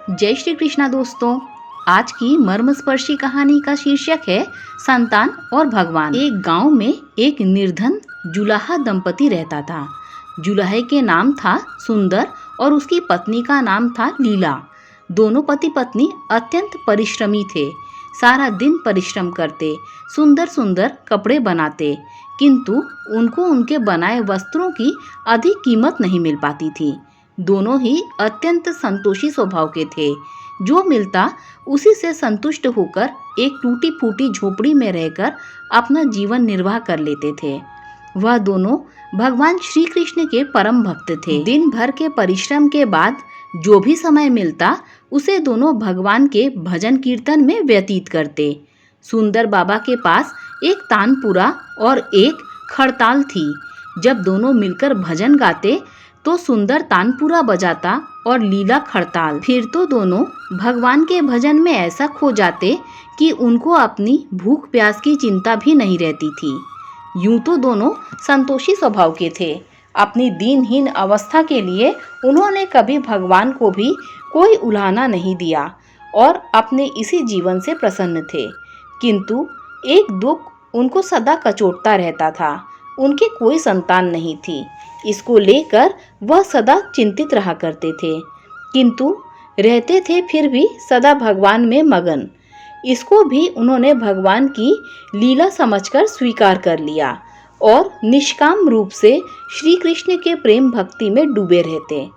जय श्री कृष्णा दोस्तों। आज की मर्मस्पर्शी कहानी का शीर्षक है संतान और भगवान। एक गांव में एक निर्धन जुलाहा दंपति रहता था। जुलाहे के नाम था सुंदर और उसकी पत्नी का नाम था लीला। दोनों पति पत्नी अत्यंत परिश्रमी थे। सारा दिन परिश्रम करते, सुंदर सुंदर कपड़े बनाते, किंतु उनको उनके बनाए वस्त्रों की अधिक कीमत नहीं मिल पाती थी। दोनों ही अत्यंत संतोषी स्वभाव के थे। जो मिलता उसी से संतुष्ट होकर एक टूटी फूटी झोपड़ी में रहकर अपना जीवन निर्वाह कर लेते थे। वह दोनों भगवान श्री कृष्ण के परम भक्त थे। दिन भर के परिश्रम के बाद जो भी समय मिलता उसे दोनों भगवान के भजन कीर्तन में व्यतीत करते। सुंदर बाबा के पास एक तानपुरा और एक खड़ताल थी। जब दोनों मिलकर भजन गाते तो सुंदर तानपुरा बजाता और लीला खड़ताल। फिर तो दोनों भगवान के भजन में ऐसा खो जाते कि उनको अपनी भूख प्यास की चिंता भी नहीं रहती थी। यूं तो दोनों संतोषी स्वभाव के थे। अपनी दीनहीन अवस्था के लिए उन्होंने कभी भगवान को भी कोई उलाहना नहीं दिया और अपने इसी जीवन से प्रसन्न थे। किंतु एक दुख उनको सदा कचोटता रहता था। उनकी कोई संतान नहीं थी। इसको लेकर वह सदा चिंतित रहा करते थे, किंतु रहते थे फिर भी सदा भगवान में मगन। इसको भी उन्होंने भगवान की लीला समझकर स्वीकार कर लिया और निष्काम रूप से श्री कृष्ण के प्रेम भक्ति में डूबे रहते।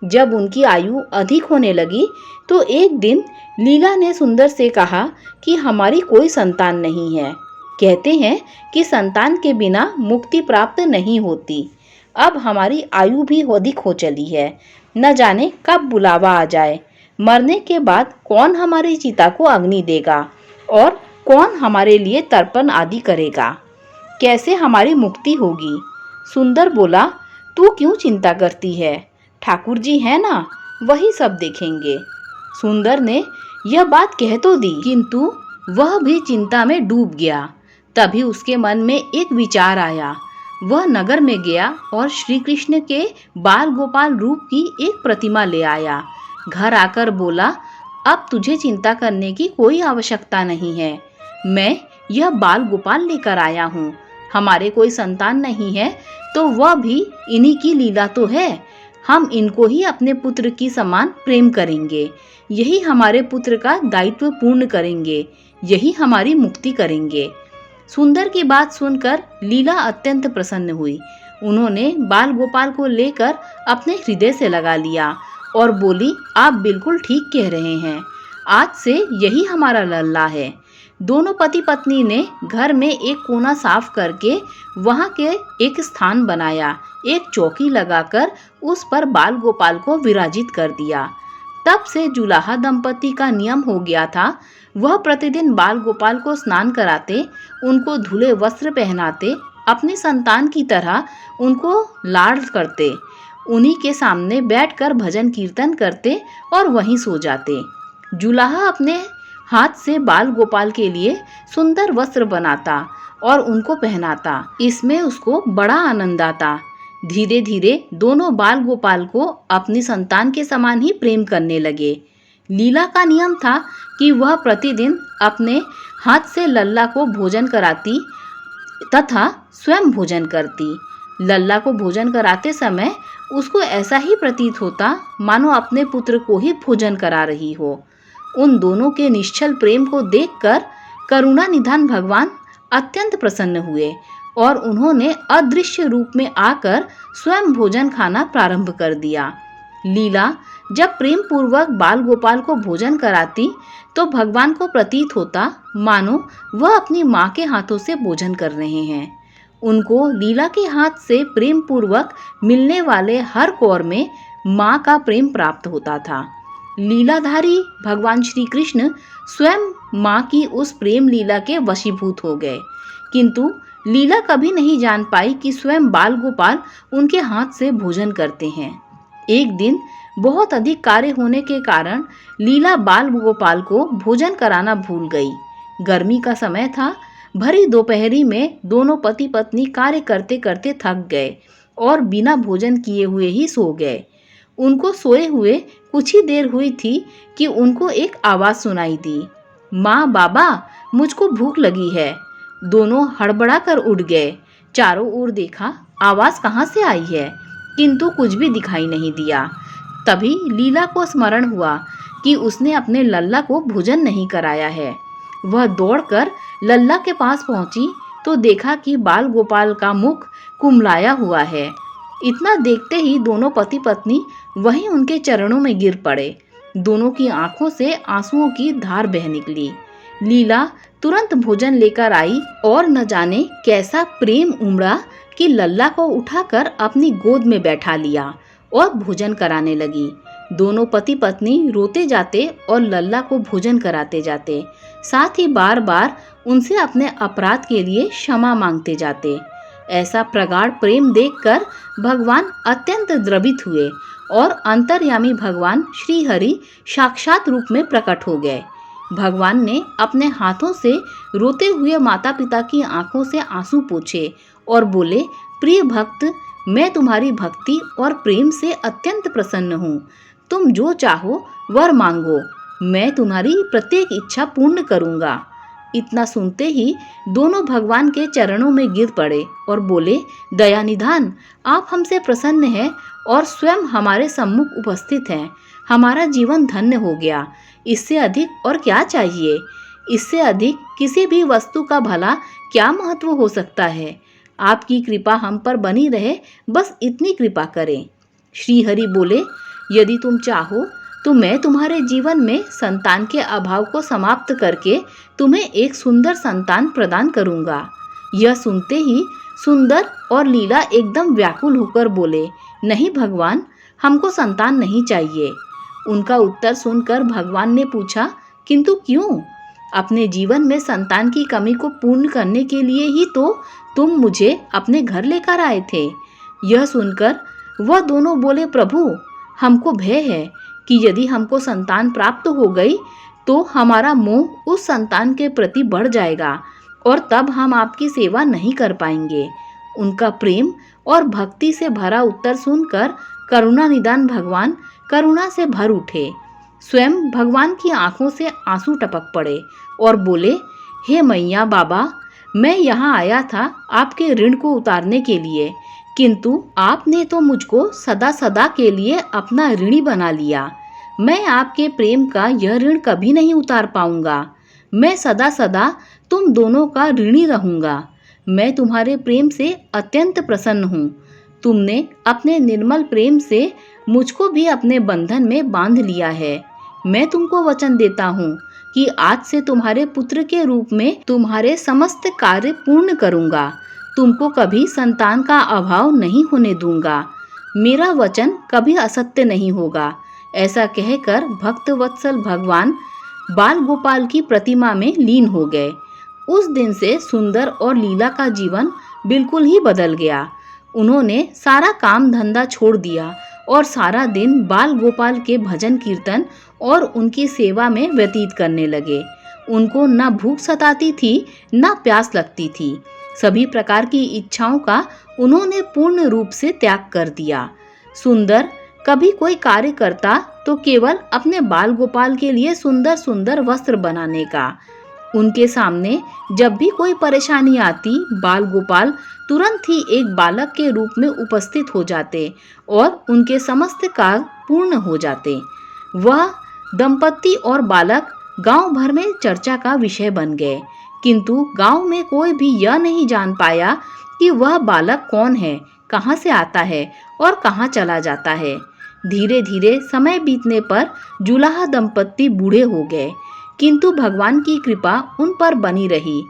जब उनकी आयु अधिक होने लगी तो एक दिन लीला ने सुंदर से कहा कि हमारी कोई संतान नहीं है। कहते हैं कि संतान के बिना मुक्ति प्राप्त नहीं होती। अब हमारी आयु भी अधिक हो चली है, न जाने कब बुलावा आ जाए। मरने के बाद कौन हमारी चिता को अग्नि देगा और कौन हमारे लिए तर्पण आदि करेगा? कैसे हमारी मुक्ति होगी? सुंदर बोला, तू क्यों चिंता करती है? ठाकुर जी है ना, वही सब देखेंगे। सुंदर ने यह बात कह तो दी, किंतु वह भी चिंता में डूब गया। तभी उसके मन में एक विचार आया। वह नगर में गया और श्री कृष्ण के बाल गोपाल रूप की एक प्रतिमा ले आया। घर आकर बोला, अब तुझे चिंता करने की कोई आवश्यकता नहीं है। मैं यह बाल गोपाल लेकर आया हूँ। हमारे कोई संतान नहीं है तो वह भी इन्हीं की लीला तो है। हम इनको ही अपने पुत्र की समान प्रेम करेंगे। यही हमारे पुत्र का दायित्व पूर्ण करेंगे। यही हमारी मुक्ति करेंगे। सुंदर की बात सुनकर लीला अत्यंत प्रसन्न हुई। उन्होंने बाल गोपाल को लेकर अपने हृदय से लगा लिया और बोली, आप बिल्कुल ठीक कह रहे हैं। आज से यही हमारा लल्ला है। दोनों पति पत्नी ने घर में एक कोना साफ करके वहां के एक स्थान बनाया। एक चौकी लगाकर उस पर बाल गोपाल को विराजित कर दिया। तब से जुलाहा दंपति का नियम हो गया था। वह प्रतिदिन बाल गोपाल को स्नान कराते, उनको धुले वस्त्र पहनाते, अपनी संतान की तरह उनको लाड करते, उन्हीं के सामने बैठकर भजन कीर्तन करते और वहीं सो जाते। जुलाहा अपने हाथ से बाल गोपाल के लिए सुंदर वस्त्र बनाता और उनको पहनाता। इसमें उसको बड़ा आनंद आता। धीरे धीरे दोनों बाल गोपाल को अपनी संतान के समान ही प्रेम करने लगे। लीला का नियम था कि वह प्रतिदिन अपने हाथ से लल्ला को भोजन कराती तथा स्वयं भोजन करती। लल्ला को भोजन कराते समय उसको ऐसा ही प्रतीत होता मानो अपने पुत्र को ही भोजन करा रही हो। उन दोनों के निश्चल प्रेम को देखकर करुणा निधान भगवान अत्यंत प्रसन्न हुए और उन्होंने अदृश्य रूप में आकर स्वयं भोजन खाना प्रारंभ कर दिया। लीला जब प्रेम पूर्वक बाल गोपाल को भोजन कराती तो भगवान को प्रतीत होता मानो वह अपनी माँ के हाथों से भोजन कर रहे हैं। उनको लीला के हाथ से प्रेम पूर्वक मिलने वाले हर कौर में माँ का प्रेम प्राप्त होता था। लीलाधारी भगवान श्री कृष्ण स्वयं माँ की उस प्रेम लीला के वशीभूत हो गए, किंतु लीला कभी नहीं जान पाई कि स्वयं बाल गोपाल उनके हाथ से भोजन करते हैं। एक दिन बहुत अधिक कार्य होने के कारण लीला बाल गोपाल को भोजन कराना भूल गई। गर्मी का समय था। भरी दोपहरी में दोनों पति पत्नी कार्य करते करते थक गए और बिना भोजन किए हुए ही सो गए। उनको सोए हुए कुछ ही देर हुई थी कि उनको एक आवाज सुनाई दी, माँ बाबा मुझको भूख लगी है। दोनों हड़बड़ा कर उठ गए। चारों ओर देखा आवाज कहाँ से आई है, किंतु कुछ भी दिखाई नहीं दिया। तभी लीला को स्मरण हुआ कि उसने अपने लल्ला को भोजन नहीं कराया है। वह दौड़कर लल्ला के पास पहुंची तो देखा कि बाल गोपाल का मुख कुम्हलाया हुआ है। इतना देखते ही दोनों पति पत्नी वहीं उनके चरणों में गिर पड़े। दोनों की आंखों से आंसुओं की धार बह निकली। लीला तुरंत भोजन लेकर आई और न जाने कैसा प्रेम उमड़ा कि लल्ला को उठाकर अपनी गोद में बैठा लिया और भोजन कराने लगी। दोनों पति पत्नी रोते जाते और लल्ला को भोजन कराते जाते, साथ ही बार बार उनसे अपने अपराध के लिए क्षमा मांगते जाते। ऐसा प्रगाढ़ प्रेम देखकर भगवान अत्यंत द्रवित हुए और अंतर्यामी भगवान श्री हरि साक्षात रूप में प्रकट हो गए। भगवान ने अपने हाथों से रोते हुए माता पिता की आंखों से आंसू पोंछे और बोले, प्रिय भक्त, मैं तुम्हारी भक्ति और प्रेम से अत्यंत प्रसन्न हूँ। तुम जो चाहो वर मांगो, मैं तुम्हारी प्रत्येक इच्छा पूर्ण करूँगा। इतना सुनते ही दोनों भगवान के चरणों में गिर पड़े और बोले, दयानिधान, आप हमसे प्रसन्न हैं और स्वयं हमारे सम्मुख उपस्थित हैं। हमारा जीवन धन्य हो गया। इससे अधिक और क्या चाहिए? इससे अधिक किसी भी वस्तु का भला क्या महत्व हो सकता है? आपकी कृपा हम पर बनी रहे, बस इतनी कृपा करें। श्री हरि बोले, यदि तुम चाहो तो मैं तुम्हारे जीवन में संतान के अभाव को समाप्त करके तुम्हें एक सुंदर संतान प्रदान करूंगा। यह सुनते ही सुंदर और लीला एकदम व्याकुल होकर बोले, नहीं भगवान, हमको संतान नहीं चाहिए। उनका उत्तर सुनकर भगवान ने पूछा, किंतु क्यों? अपने जीवन में संतान की कमी को पूर्ण करने के लिए ही तो तुम मुझे अपने घर लेकर आए थे। यह सुनकर वह दोनों बोले, प्रभु, हमको भय है कि यदि हमको संतान प्राप्त हो गई तो हमारा मोह उस संतान के प्रति बढ़ जाएगा और तब हम आपकी सेवा नहीं कर पाएंगे। उनका प्रेम और भक्ति से भरा उत्तर सुनकर करुणा निदान भगवान करुणा से भर उठे। स्वयं भगवान की आंखों से आंसू टपक पड़े और बोले, हे मैया बाबा, मैं यहाँ आया था आपके ऋण को उतारने के लिए, किंतु आपने तो मुझको सदा सदा के लिए अपना ऋणी बना लिया। मैं आपके प्रेम का यह ऋण कभी नहीं उतार पाऊंगा। मैं सदा सदा तुम दोनों का ऋणी रहूंगा। मैं तुम्हारे प्रेम से अत्यंत प्रसन्न हूँ। तुमने अपने निर्मल प्रेम से मुझको भी अपने बंधन में बांध लिया है। मैं तुमको वचन देता हूँ कि आज से तुम्हारे पुत्र के रूप में तुम्हारे समस्त कार्य पूर्ण करूँगा। तुमको कभी संतान का अभाव नहीं होने दूंगा। मेरा वचन कभी असत्य नहीं होगा। ऐसा कहकर भक्त वत्सल भगवान बाल गोपाल की प्रतिमा में लीन हो गए। उस दिन से सुंदर और लीला का जीवन बिल्कुल ही बदल गया। उन्होंने सारा काम धंधा छोड़ दिया और सारा दिन बाल गोपाल के भजन कीर्तन और उनकी सेवा में व्यतीत करने लगे। उनको न भूख सताती थी न प्यास लगती थी। सभी प्रकार की इच्छाओं का उन्होंने पूर्ण रूप से त्याग कर दिया। सुंदर कभी कोई कार्य करता तो केवल अपने बाल गोपाल के लिए सुंदर सुंदर वस्त्र बनाने का। उनके सामने जब भी कोई परेशानी आती, बाल गोपाल तुरंत ही एक बालक के रूप में उपस्थित हो जाते और उनके समस्त कार्य पूर्ण हो जाते। वह दंपति और बालक गांव भर में चर्चा का विषय बन गए, किंतु गांव में कोई भी यह नहीं जान पाया कि वह बालक कौन है, कहाँ से आता है और कहाँ चला जाता है। धीरे धीरे समय बीतने पर जुलाहा दंपति बूढ़े हो गए, किंतु भगवान की कृपा उन पर बनी रही।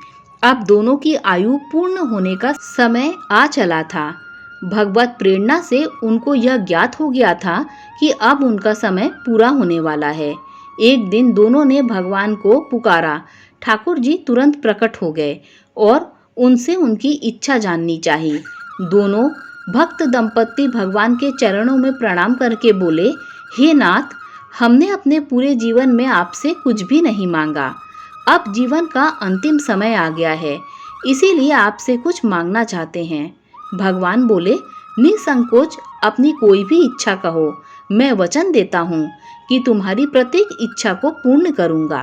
अब दोनों की आयु पूर्ण होने का समय आ चला था। भगवत प्रेरणा से उनको यह ज्ञात हो गया था कि अब उनका समय पूरा होने वाला है। एक दिन दोनों ने भगवान को पुकारा। ठाकुर जी तुरंत प्रकट हो गए और उनसे उनकी इच्छा जाननी चाहिए। दोनों भक्त दंपति भगवान के चरणों में प्रणाम करके बोले, हे नाथ, हमने अपने पूरे जीवन में आपसे कुछ भी नहीं मांगा। अब जीवन का अंतिम समय आ गया है, इसीलिए आपसे कुछ मांगना चाहते हैं। भगवान बोले, निसंकोच अपनी कोई भी इच्छा कहो, मैं वचन देता हूँ कि तुम्हारी प्रत्येक इच्छा को पूर्ण करूँगा।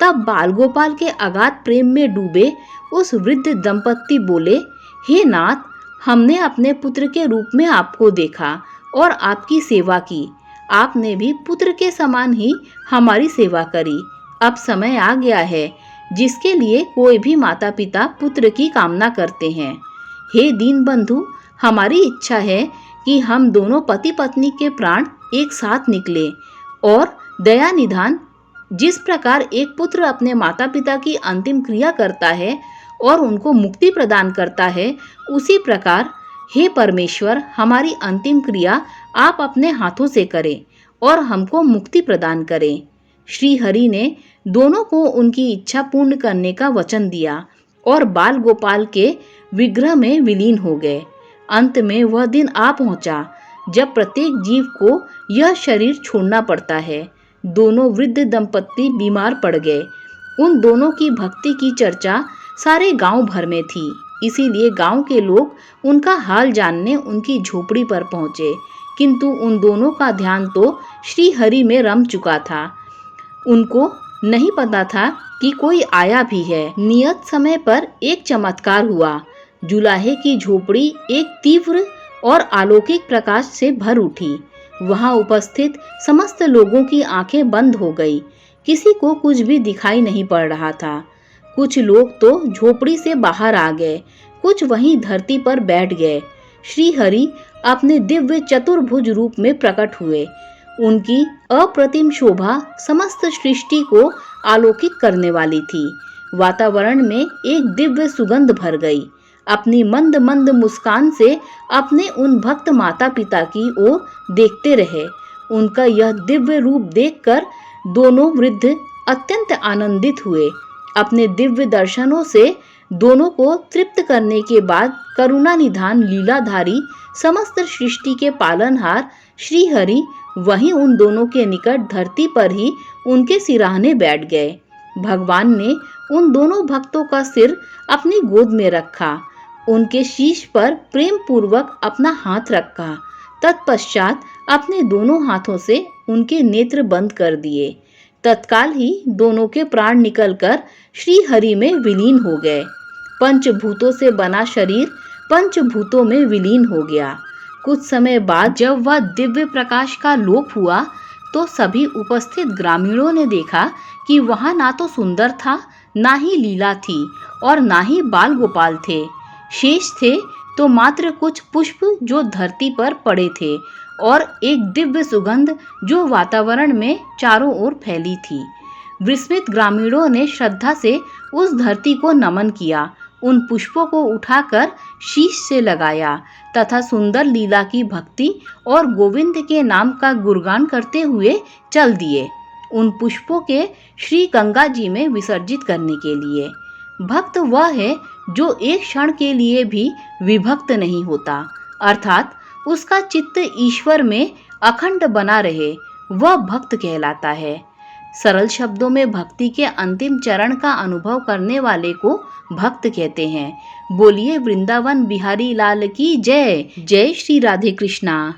तब बाल गोपाल के अगाध प्रेम में डूबे उस वृद्ध दंपत्ति बोले, हे नाथ, हमने अपने पुत्र के रूप में आपको देखा और आपकी सेवा की। आपने भी पुत्र के समान ही हमारी सेवा करी। अब समय आ गया है जिसके लिए कोई भी माता पिता पुत्र की कामना करते हैं। हे दीन बंधु, हमारी इच्छा है कि हम दोनों पति पत्नी के प्राण एक साथ निकले और दया निधान जिस प्रकार एक पुत्र अपने माता पिता की अंतिम क्रिया करता है और उनको मुक्ति प्रदान करता है, उसी प्रकार हे परमेश्वर, हमारी अंतिम क्रिया आप अपने हाथों से करें और हमको मुक्ति प्रदान करें। श्री हरि ने दोनों को उनकी इच्छा पूर्ण करने का वचन दिया और बाल गोपाल के विग्रह में विलीन हो गए। अंत में वह दिन आ पहुंचा जब प्रत्येक जीव को यह शरीर छोड़ना पड़ता है। दोनों वृद्ध दंपत्ति बीमार पड़ गए। उन दोनों की भक्ति की चर्चा सारे गांव भर में थी, इसीलिए गांव के लोग उनका हाल जानने उनकी झोपड़ी पर पहुंचे, किंतु उन दोनों का ध्यान तो श्री हरि में रम चुका था। उनको नहीं पता था कि कोई आया भी है। नियत समय पर एक चमत्कार हुआ। जुलाहे की झोपड़ी एक तीव्र और अलौकिक प्रकाश से भर उठी। वहां उपस्थित समस्त लोगों की आंखें बंद हो गई। किसी को कुछ भी दिखाई नहीं पड़ रहा था। कुछ लोग तो झोपड़ी से बाहर आ गए, कुछ वहीं धरती पर बैठ गए। श्री हरि अपने दिव्य चतुर्भुज रूप में प्रकट हुए। उनकी अप्रतिम शोभा समस्त सृष्टि को आलोकित करने वाली थी। वातावरण में एक दिव्य सुगंध भर गई। अपनी मंद मंद मुस्कान से अपने उन भक्त माता पिता की ओर देखते रहे। उनका यह दिव्य रूप देखकर दोनों वृद्ध अत्यंत आनंदित हुए। अपने दिव्य दर्शनों से दोनों को तृप्त करने के बाद करुणा निधान लीलाधारी समस्त सृष्टि के पालनहार श्री हरि वहीं उन दोनों के निकट धरती पर ही उनके सिराहने बैठ गए। भगवान ने उन दोनों भक्तों का सिर अपनी गोद में रखा, उनके शीश पर प्रेम पूर्वक अपना हाथ रखा। तत्पश्चात अपने दोनों हाथों से उनके नेत्र बंद कर दिए। तत्काल ही दोनों के प्राण निकलकर श्री हरि में विलीन हो गए। पंचभूतों से बना शरीर पंचभूतों में विलीन हो गया। कुछ समय बाद जब वह दिव्य प्रकाश का लोप हुआ तो सभी उपस्थित ग्रामीणों ने देखा कि वहां ना तो सुंदर था, ना ही लीला थी और ना ही बाल गोपाल थे। शेष थे तो मात्र कुछ पुष्प जो धरती पर पड़े थे और एक दिव्य सुगंध जो वातावरण में चारों ओर फैली थी। विस्मित ग्रामीणों ने श्रद्धा से उस धरती को नमन किया, उन पुष्पों को उठाकर शीश से लगाया तथा सुंदर लीला की भक्ति और गोविंद के नाम का गुणगान करते हुए चल दिए, उन पुष्पों के श्री गंगा जी में विसर्जित करने के लिए। भक्त वह है जो एक क्षण के लिए भी विभक्त नहीं होता, अर्थात उसका चित्त ईश्वर में अखंड बना रहे, वह भक्त कहलाता है। सरल शब्दों में भक्ति के अंतिम चरण का अनुभव करने वाले को भक्त कहते हैं। बोलिए वृंदावन बिहारी लाल की जय। जय श्री राधे कृष्णा।